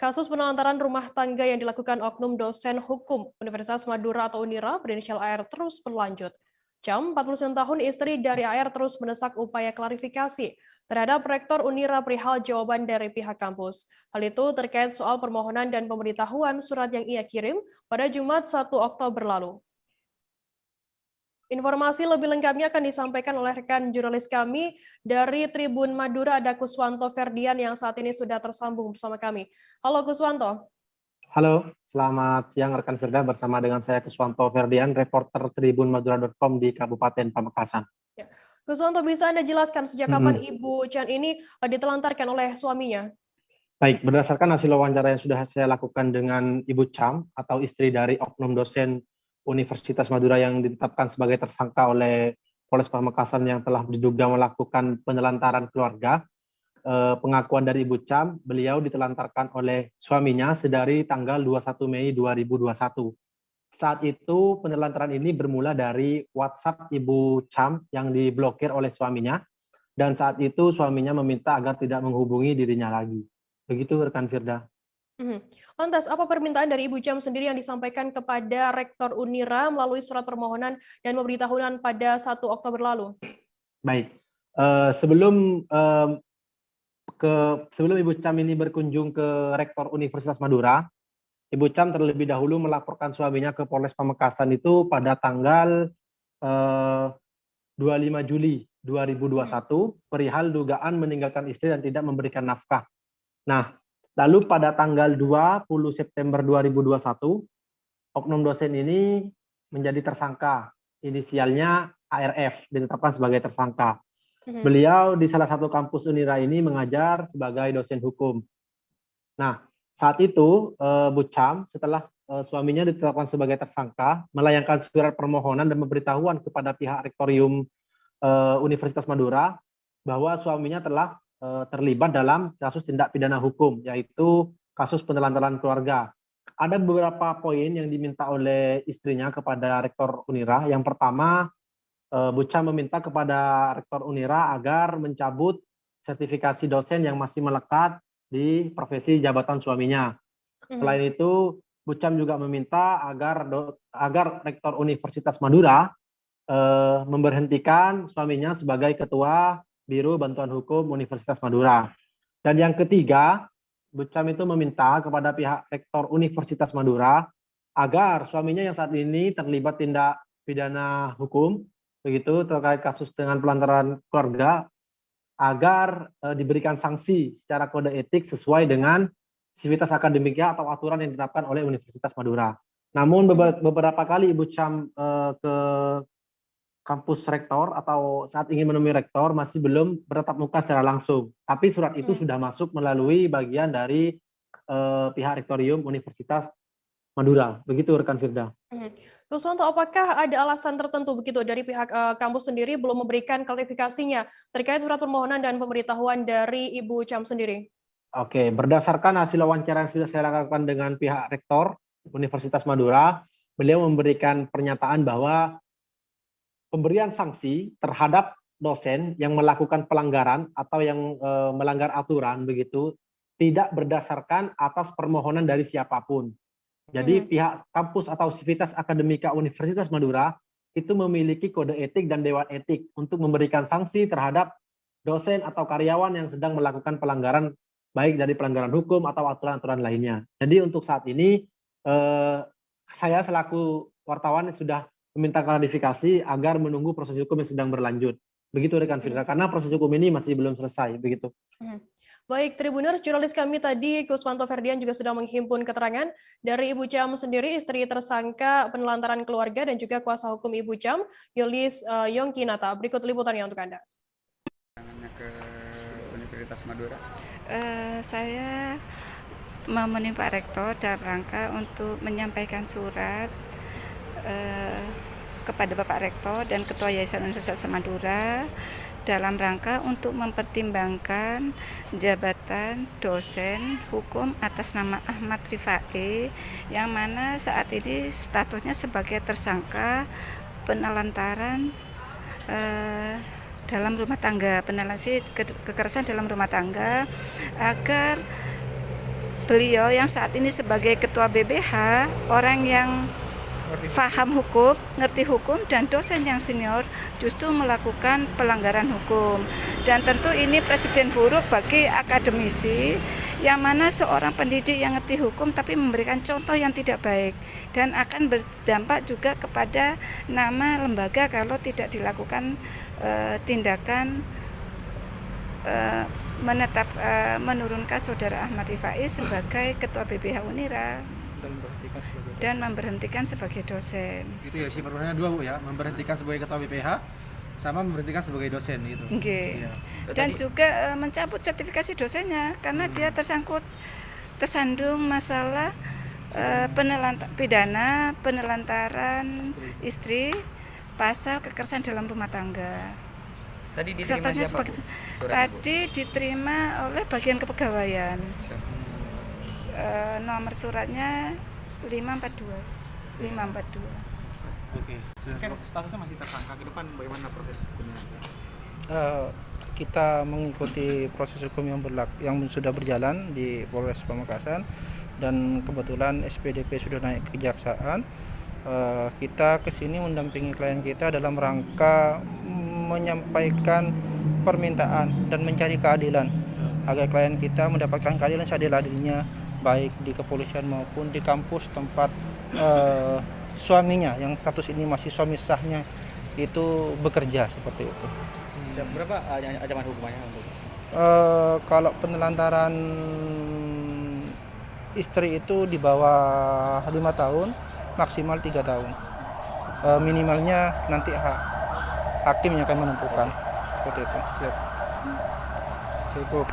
Kasus penelantaran rumah tangga yang dilakukan oknum dosen hukum Universitas Madura atau Unira berinisial AR terus berlanjut. Jam 49 tahun istri dari AR terus mendesak upaya klarifikasi terhadap Rektor Unira perihal jawaban dari pihak kampus. Hal itu terkait soal permohonan dan pemberitahuan surat yang ia kirim pada Jumat 1 Oktober lalu. Informasi lebih lengkapnya akan disampaikan oleh rekan jurnalis kami dari Tribun Madura, ada Kuswanto Ferdian yang saat ini sudah tersambung bersama kami. Halo Kuswanto. Halo, selamat siang rekan Firda, bersama dengan saya Kuswanto Ferdian, reporter tribunmadura.com di Kabupaten Pamekasan. Ya. Kuswanto, bisa Anda jelaskan sejak kapan Ibu Chan ini ditelantarkan oleh suaminya? Baik, berdasarkan hasil wawancara yang sudah saya lakukan dengan Ibu Cham atau istri dari oknum dosen Universitas Madura yang ditetapkan sebagai tersangka oleh Polres Pamekasan yang telah diduga melakukan penelantaran keluarga, pengakuan dari Ibu Cham, beliau ditelantarkan oleh suaminya sedari tanggal 21 Mei 2021. Saat itu penelantaran ini bermula dari WhatsApp Ibu Cham yang diblokir oleh suaminya, dan saat itu suaminya meminta agar tidak menghubungi dirinya lagi. Begitu rekan Firda. Lantas, apa permintaan dari Ibu Cham sendiri yang disampaikan kepada Rektor Unira melalui surat permohonan dan pemberitahuan pada 1 Oktober lalu? Baik, sebelum Ibu Cham ini berkunjung ke Rektor Universitas Madura, Ibu Cham terlebih dahulu melaporkan suaminya ke Polres Pamekasan itu pada tanggal 25 Juli 2021 perihal dugaan meninggalkan istri dan tidak memberikan nafkah. Nah, lalu pada tanggal 20 September 2021, oknum dosen ini menjadi tersangka. Inisialnya ARF, ditetapkan sebagai tersangka. Beliau di salah satu kampus Unira ini mengajar sebagai dosen hukum. Nah, saat itu Bu Cham setelah suaminya ditetapkan sebagai tersangka, melayangkan surat permohonan dan pemberitahuan kepada pihak Rektorium Universitas Madura bahwa suaminya telah terlibat dalam kasus tindak pidana hukum, yaitu kasus penelantaran keluarga. Ada beberapa poin yang diminta oleh istrinya kepada Rektor Unira. Yang pertama, Bu Cham meminta kepada Rektor Unira agar mencabut sertifikasi dosen yang masih melekat di profesi jabatan suaminya. Selain itu, Bu Cham juga meminta agar Rektor Universitas Madura memberhentikan suaminya sebagai Ketua Biro Bantuan Hukum Universitas Madura. Dan yang ketiga, Bu Cham itu meminta kepada pihak Rektor Universitas Madura agar suaminya yang saat ini terlibat tindak pidana hukum, begitu terkait kasus dengan penelantaran keluarga, agar diberikan sanksi secara kode etik sesuai dengan sivitas akademiknya atau aturan yang ditetapkan oleh Universitas Madura. Namun beberapa kali Ibu Cham ke kampus rektor atau saat ingin menemui rektor masih belum bertatap muka secara langsung. Tapi surat itu sudah masuk melalui bagian dari pihak Rektorium Universitas Madura. Begitu rekan Firda. Kuswanto, apakah ada alasan tertentu begitu dari pihak kampus sendiri belum memberikan klarifikasinya terkait surat permohonan dan pemberitahuan dari Ibu Cham sendiri? Oke, berdasarkan hasil wawancara yang sudah saya lakukan dengan pihak Rektor Universitas Madura, beliau memberikan pernyataan bahwa pemberian sanksi terhadap dosen yang melakukan pelanggaran atau yang melanggar aturan begitu tidak berdasarkan atas permohonan dari siapapun. Jadi pihak kampus atau sivitas akademika Universitas Madura itu memiliki kode etik dan dewan etik untuk memberikan sanksi terhadap dosen atau karyawan yang sedang melakukan pelanggaran, baik dari pelanggaran hukum atau aturan-aturan lainnya. Jadi untuk saat ini saya selaku wartawan sudah meminta klarifikasi agar menunggu proses hukum yang sedang berlanjut. Begitu rekan Firda, karena proses hukum ini masih belum selesai, begitu. Baik, Tribuners, jurnalis kami tadi Kuswanto Ferdian juga sudah menghimpun keterangan dari Ibu Cham sendiri, istri tersangka penelantaran keluarga, dan juga kuasa hukum Ibu Cham, Yolis Yongkinata. Berikut liputannya untuk Anda. Ke Universitas Madura. Saya memenuhi Pak Rektor dalam rangka untuk menyampaikan surat kepada Bapak Rektor dan Ketua Yayasan Universitas Madura dalam rangka untuk mempertimbangkan jabatan dosen hukum atas nama Ahmad Rifai yang mana saat ini statusnya sebagai tersangka penelantaran dalam rumah tangga, kekerasan dalam rumah tangga, agar beliau yang saat ini sebagai ketua BBH, orang yang paham hukum, ngerti hukum, dan dosen yang senior justru melakukan pelanggaran hukum. Dan tentu ini presiden buruk bagi akademisi, yang mana seorang pendidik yang ngerti hukum tapi memberikan contoh yang tidak baik, dan akan berdampak juga kepada nama lembaga kalau tidak dilakukan tindakan menurunkan saudara Ahmad Rifai sebagai ketua BBH Unira dan memberhentikan sebagai dosen. Itu ya, sih perbedaannya dua Bu ya, memberhentikan sebagai ketua BPH sama memberhentikan sebagai dosen gitu. Okay. Iya. Dan juga mencabut sertifikasi dosennya karena dia tersandung masalah pidana penelantaran istri, pasal kekerasan dalam rumah tangga. Tadi diterima siapa, Bu? Tadi diterima oleh bagian kepegawaian. Nomor suratnya 542. Oke. Statusnya masih tersangka, ke depan bagaimana proses hukumnya? Kita mengikuti proses hukum yang sudah berjalan di Polres Pamekasan, dan kebetulan SPDP sudah naik ke kejaksaan. Kita kesini mendampingi klien kita dalam rangka menyampaikan permintaan dan mencari keadilan agar klien kita mendapatkan keadilan seadil-adilnya, baik di kepolisian maupun di kampus tempat suaminya yang status ini masih suami sahnya itu bekerja, seperti itu. Berapa ancaman hukumannya untuk? Kalau penelantaran istri itu di bawah 5 tahun, maksimal 3 tahun. Minimalnya nanti hakim yang akan menentukan, seperti itu. Cukup.